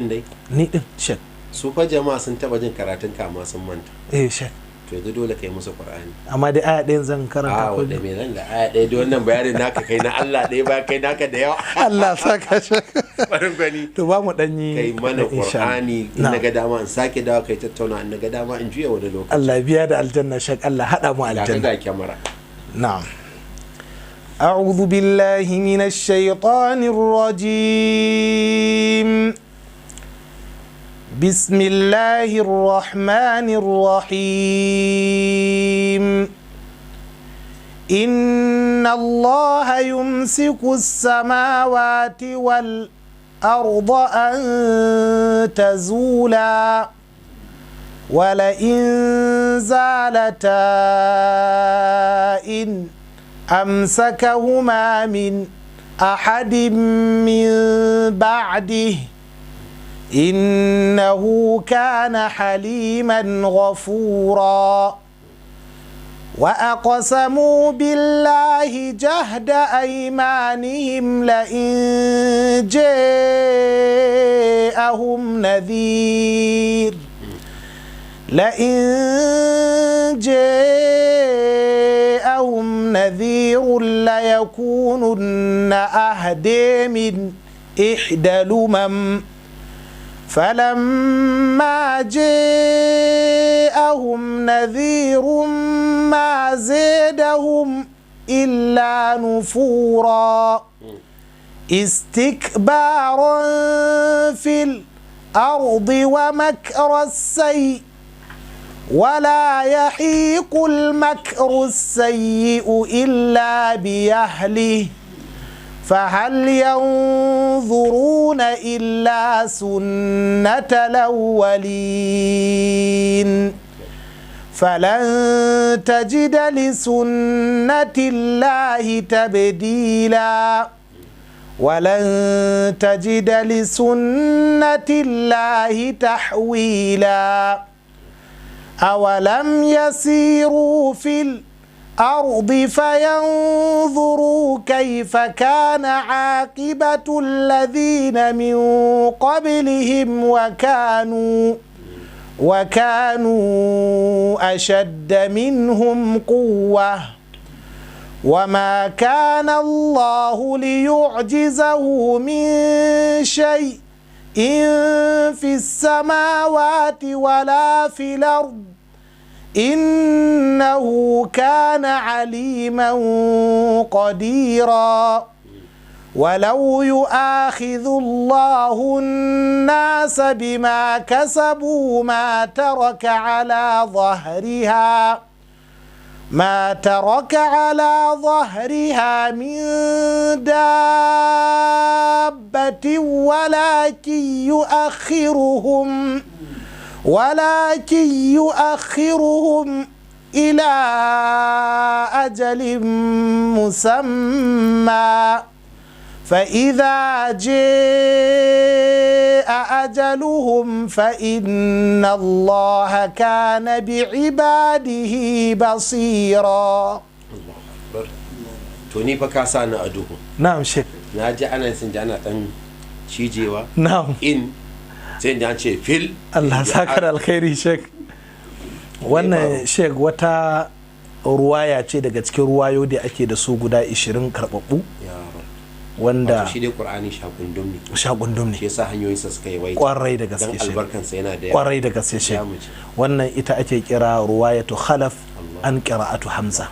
din dai ni din shek su fa jama'a sun taba jin karatun ka amma sun manta shek to yanzu dole kai musu Qur'ani amma dai aya ɗayan zan karanta ko da me zan da aya ɗaya da wannan bayanin naka kai na Allah ɗaya ba kai naka da yawa Allah saka shek barin gani to ba mu danyi kai mana Qur'ani in naga dama in sake dawo kai tattauna in naga dama in juya wani lokaci Allah biya da aljanna shek Allah hada mu aljanna ga kyamara na'am أعوذ بالله من الشيطان الرجيم بسم الله الرحمن الرحيم إن الله يمسك السماوات والأرض أن تزولا ولئن زالتا إن أمسكهما من أحد من بعده إنه كان حليما غفورا وأقسموا بالله جهد أيمانهم لئن جاءهم نذير ليكونن أهدى من إحدى الأمم فلما جاءهم نذير ما زادهم إلا نفورا استكبارا في الأرض ومكر السيء ولا يحيق المكر السيء إلا بأهله فهل ينظرون إلا سنة الأولين فلن تجد لسنة الله تبديلا ولن تجد لسنة الله تحويلا أولم يسيروا في الأرض فينظروا كيف كان عاقبة الذين من قبلهم وكانوا أشد منهم قوة وما كان الله ليعجزه من شيء إن في السماوات ولا في الأرض إنه كان عليما قديرا ولو يؤاخذ الله الناس بما كسبوا ما ترك على ظهرها من دابة ولكن يؤخرهم إلى أجل مسمى فإذا جاء أجلهم فإن الله كان بعباده بصيرا. الله أكبر. توني بكاسانا أدوه. نعم شيخ. ناجي أنا سنجانا تن شيجيوا. نعم. إن سنجان شيء فيل. الله ساكر الخير شيخ. wannan shek wata ruwaya ce daga cikin ruwayo da ake da su guda 20 karbabbu wanda shi dai Qur'ani shagundum ne shi yasa hanyoyin sa suka yi wai kwarai da gaske shi albarkan sa yana da kwarai da gaske shek wannan ita ake kira ruwayatu khalaf an qira'atu hamza